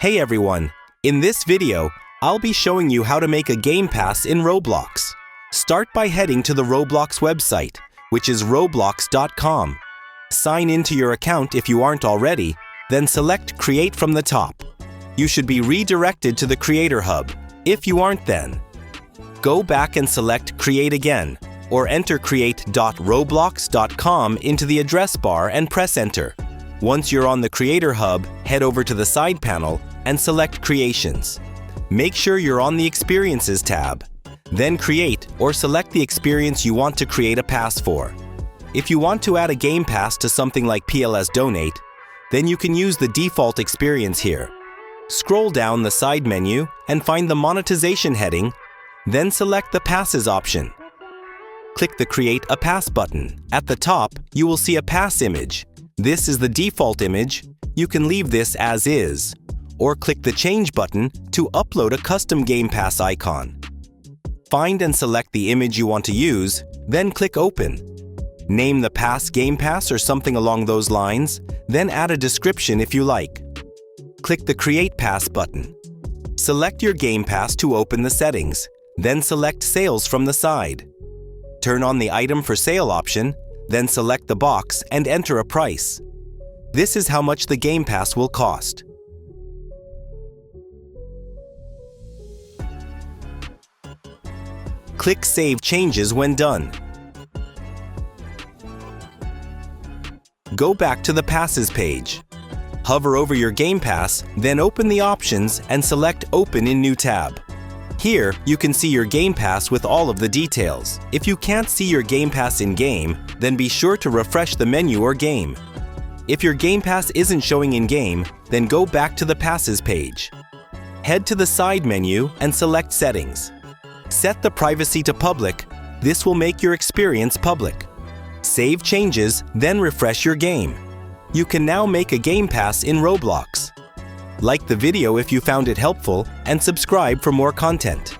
Hey everyone! In this video, I'll be showing you how to make a Game Pass in Roblox. Start by heading to the Roblox website, which is roblox.com. Sign into your account if you aren't already, then select Create from the top. You should be redirected to the Creator Hub. If you aren't, then go back and select Create again, or enter create.roblox.com into the address bar and press Enter. Once you're on the Creator Hub, head over to the side panel and select Creations. Make sure you're on the Experiences tab. Then create or select the experience you want to create a pass for. If you want to add a Game Pass to something like PLS Donate, then you can use the default experience here. Scroll down the side menu and find the Monetization heading, then select the Passes option. Click the Create a Pass button. At the top, you will see a pass image. This is the default image. You can leave this as is, or click the Change button to upload a custom Game Pass icon. Find and select the image you want to use, then click Open. Name the pass Game Pass or something along those lines, then add a description if you like. Click the Create Pass button. Select your Game Pass to open the settings, then select Sales from the side. Turn on the Item for Sale option, then select the box and enter a price. This is how much the Game Pass will cost. Click Save Changes when done. Go back to the Passes page. Hover over your Game Pass, then open the options and select Open in New tab. Here, you can see your Game Pass with all of the details. If you can't see your Game Pass in-game, then be sure to refresh the menu or game. If your Game Pass isn't showing in-game, then go back to the Passes page. Head to the side menu and select Settings. Set the privacy to public. This will make your experience public. Save changes, then refresh your game. You can now make a Game Pass in Roblox. Like the video if you found it helpful, and subscribe for more content.